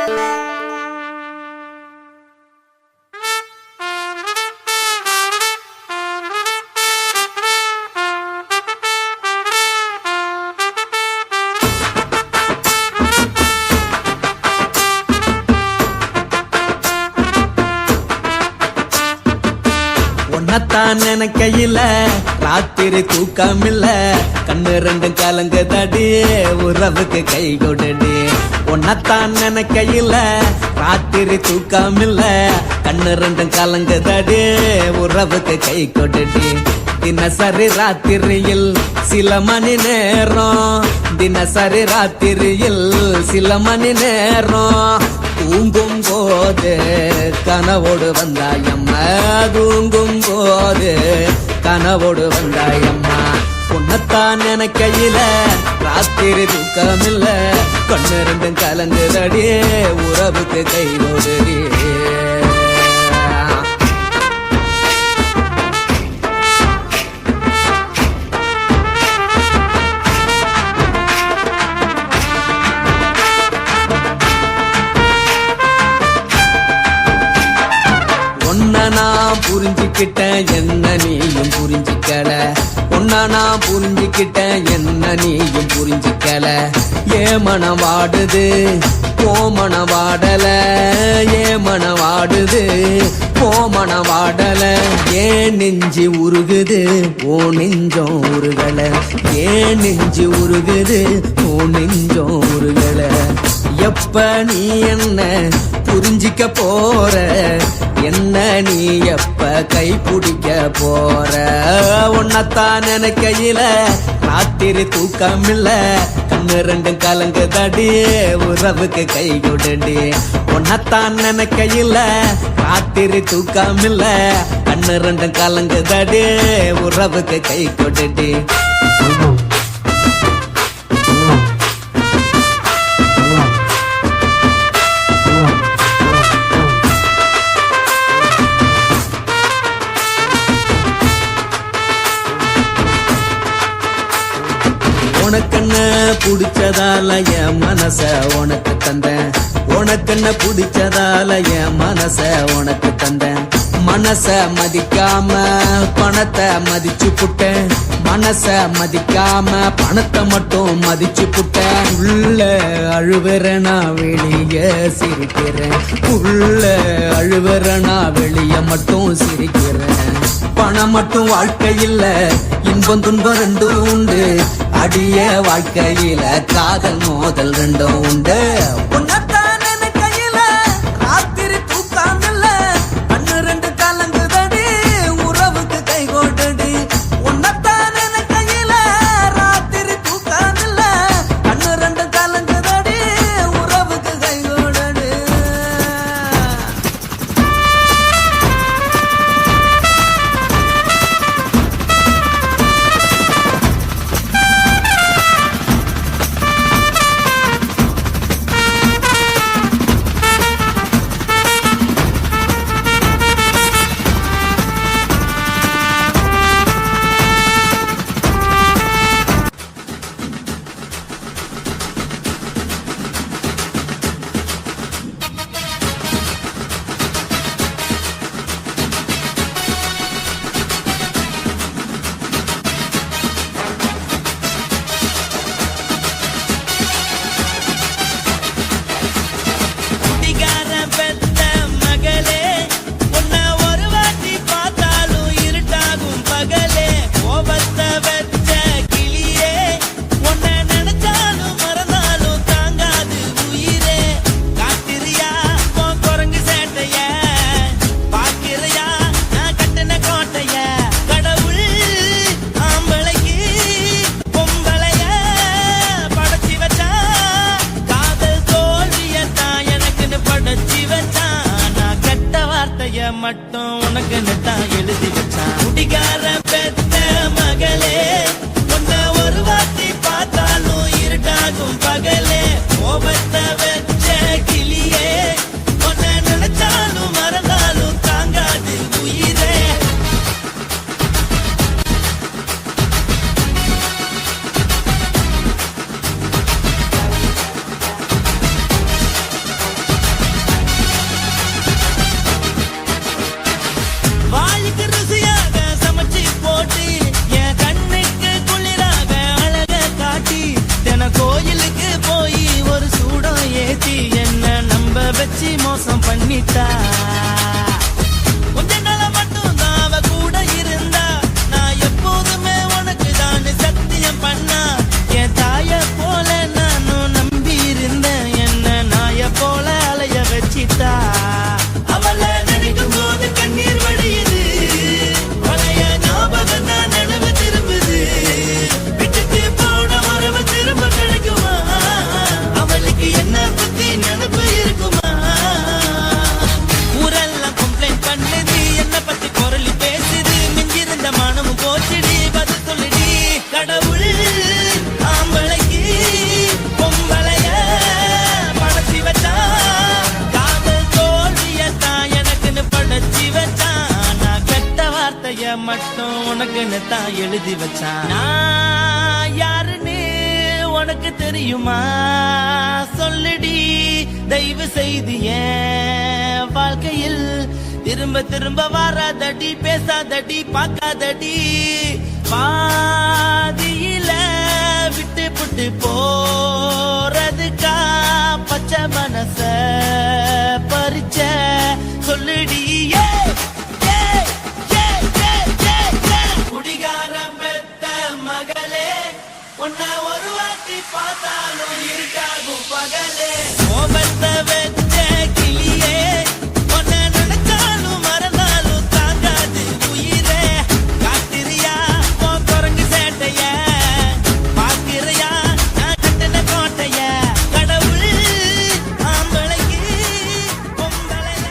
உன்னத்தான் நினைக்கையில ராத்திரி தூக்கமில்ல, கண்ணு ரெண்டும் கலங்குதடி உறவுக்கு கை கொடுடி. உன்னத்தான் நினைக்கையில ராத்திரி தூக்கமில்ல, கண்ணு ரெண்டும் கலங்குதடி உறவுக்கு கை கொடுடி. தினசரி ராத்திரியில் சில மணி நேரம், தினசரி ராத்திரியில் சில மணி நேரம் தூங்கும் போது கனவோடு வந்தாயம்மா, தூங்கும் போது கனவோடு வந்தாயம்மா. உன்னத்தான் நினைக்கையில ராத்திரி தூக்கமில்ல, கண்ணு ரெண்டும் கலங்குதடி உறவுக்கு கை கொடுடி. நான் புரிஞ்சுக்கிட்டேன் என்ன நீயும் புரிஞ்சிக்கல, உன்ன நான் புரிஞ்சுக்கிட்டேன் என்ன நீயும் புரிஞ்சிக்கல. ஏ மனம் வாடுது போ மனம் வாடல, ஏ மனம் வாடுது போ மனம் வாடல. ஏன் நெஞ்சு உருகுது ஓ நெஞ்சம் உருகல, ஏன் நெஞ்சு உருகுது ஓ நெஞ்சம் உருகல. எப்ப நீ என்ன புரிஞ்சிக்க போற, என்ன நீ எப்ப கை பிடிக்க போற. உன்னத்தான் நினைக்கையில ராத்திரி தூக்கமில்ல, கண்ணு ரெண்டும் கலங்குதடி உறவுக்கு கை கொடுடி. உன்னத்தான் நினைக்கையில ராத்திரி தூக்கமில்ல, கண்ணு ரெண்டும் கலங்குதடி உறவுக்கு கை கொடுடி. உனக்கென்ன புடிச்சதால என் மனச உனக்கு தந்தேன், உனக்கென்ன புடிச்சதால என் மனச உனக்கு தந்தேன். மனச மதிக்காம பணத்தை மதிச்சு புட்டேன், மனச மதிக்காம பணத்தை மட்டும் மதிச்சு புட்டேன். உள்ள அழுவுறனா வெளிய சிரிக்கிறேன், உள்ள அழுவுறனா வெளிய மட்டும் சிரிக்கிறேன். பணம் மட்டும் வாழ்க்கையில் இன்பம் துன்பம் ரெண்டும் உண்டு, அடிய வாழ்க்கையில காதல் மோதல் ரெண்டும் உண்டு. உன்னத்தான் நினைக்கையில ராத்திரி தூக்கமில்ல, கண்ணு ரெண்டு கலங்குதடி உறவுக்கு கை கொடுடி. உன்னத்தான் நினைக்கையில ராத்திரி தூக்கமில்ல, கண்ணு ரெண்டு கலங்குதடி உறவுக்கு கை கொடுடி. மட்டும் உனக்கு தான் எழுதி வச்சான். குடிகார பெத்த மகளே, உன்னை ஒரு வாட்டி பார்த்தாலும் இருட்டாகும் பகலே. கோபத்தை வச்ச கிளியே, உன்னை நினைச்சாலும் மறந்தாலும் தாங்காது உயிரே. உனக்குன்னு தான் எழுதி வச்சான். நான் யாருன்னு உனக்கு தெரியுமா? சொல்லுடி தயவு செய்து என் வாழ்க்கையில் திரும்ப திரும்ப வராதடி, பேசாதடி, பார்க்காதடி. பாதியில விட்டு புட்டு போறதுக்கா பச்சை மனச பறிச்ச சொல்லுடி. குடிகாரம் பெத்த மகளே, உன்னை ஒரு வாட்டி பார்த்தாலும் இருக்காகும் பகலே. கோபத்தை வச்ச கிளியே, உன்னை நினைச்சாலும் மறந்தாலும் தாங்காது உயிரே. காத்திரியா உன் குரங்கு சேட்டைய, பாக்கிறையா நான் கட்டின கோட்டைய. கடவுள் ஆம்பளைக்கு பொம்பளைய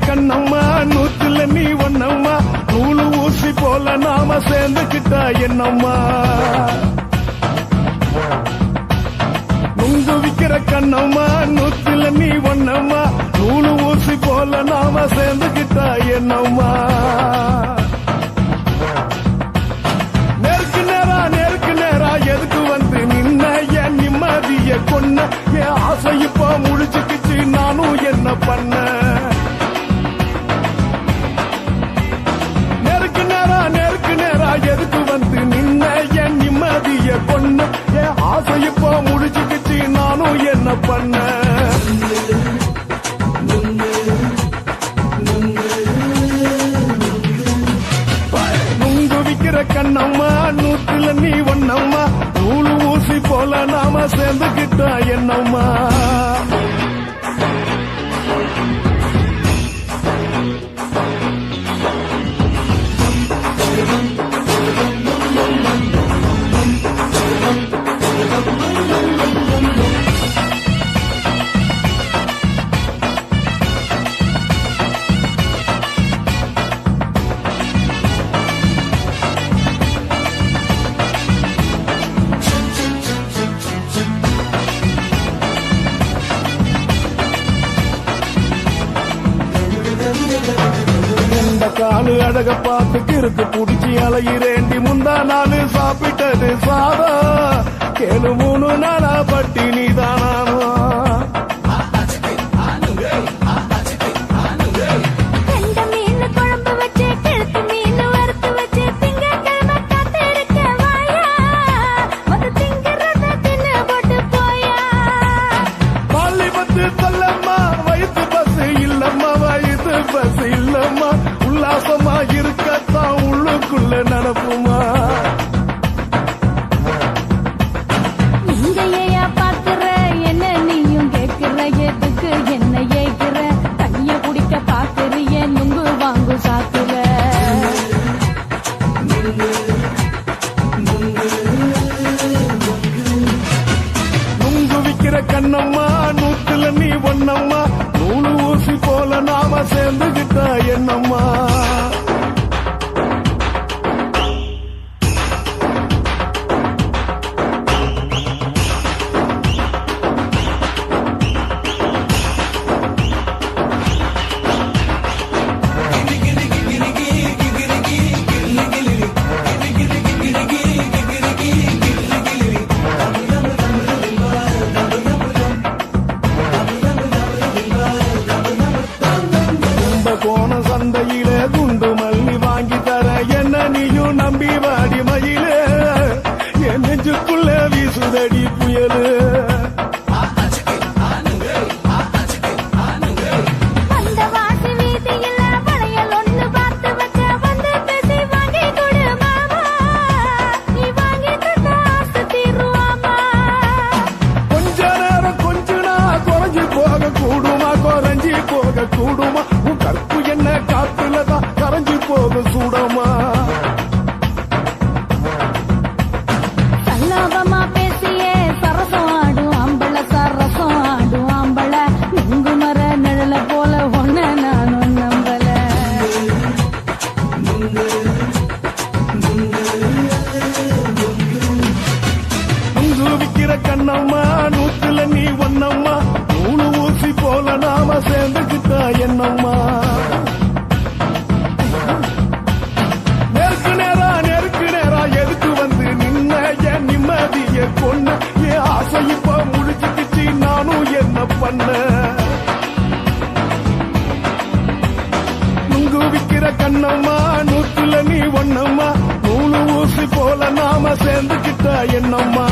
கண்ணம்மா நூத்துல நீ ஒன்னம்மா நூலு ஊசி போல நாம சேர்ந்துக்கிட்டா என்னம்மா நுங்கு விக்கிற கண்ணம்மா நூத்துல நீ ஒன்னம்மா நூலு ஊசி போல நாம சேர்ந்துக்கிட்டா என்னம்மா நேருக்கு நேரா எதுக்கு வந்து நின்ன என் நிம்மதிய கொன்ன என் ஆசை இப்ப முழிச்சுக்கிச்சு நானும் என்ன பண்ண நேருக்கு நேரா எதுக்கு வந்து நின்ன என் நிம்மதிய கொன்ன என் ஆசை இப்ப முழிச்சுக்கிச்சு நானும் என்ன பண்ண கண்ணம்மா நூத்துல நீ ஒன்னம்மா நூலு ஊசி போல நாம சேர்ந்துக்கிட்டா என்னம்மா காலு அழக பார்த்து கிறுக்கு புடிச்சி அலையிறேண்டி முந்தா நாலு சாப்பிட்டது சாதா கேளு 3 நாளா பட்டினி தானானோ உல்லாசமா இருக்கத்தான் உள்ளுக்குள்ள நடப்புமா இங்கேயா பாக்குற என்ன நீயும் கேட்கிற எதுக்கு என்ன ஏக்குற தண்ணிய குடிக்க பாக்குறிய நுங்கு வாங்கு சாக்குற நுங்கு விக்கிற கண்ணம்மா நூத்துல நீ ஒன்னம்மா நூலு ஊசி போல நாம சேர்ந்துகிட்டா என்னம்மா கோண சந்தையில குண்டு மல்லி வாங்கி தர என்ன நீயும் நம்பி வாடி மயிலே என் நெஞ்சுக்குள்ள வீசுதடி புயலு கொஞ்ச நேரம் கொஞ்சனா குறைஞ்சி போக கூடுமா குறைஞ்சி போக கூடுமா கற்பு என்ன காத்துலதான் கரைஞ்சு போக சூடமா சல்லாபமா பேசியே சரசம் ஆடும் ஆம்பள சரசம் ஆடும் ஆம்பள நுங்கு மர நிழல போல ஒன்ன நானும் நம்பல நுங்கு விக்கிற கண்ணம்மா நூத்துல நீ ஒன்னம்மா நூலு ஊசி போல நாம சேர்ந்துக்கிட்டா என்னம்மா நேருக்கு நேரா எதுக்கு வந்து நின்ன என் நிம்மதிய கொன்ன என் ஆசை இப்ப முடிச்சுக்கிச்சு நானும் என்ன பண்ண நுங்கு விக்கிற கண்ணம்மா நூத்துல நீ ஒன்னம்மா நூலு ஊசி போல நாம சேர்ந்துக்கிட்டா என்னம்மா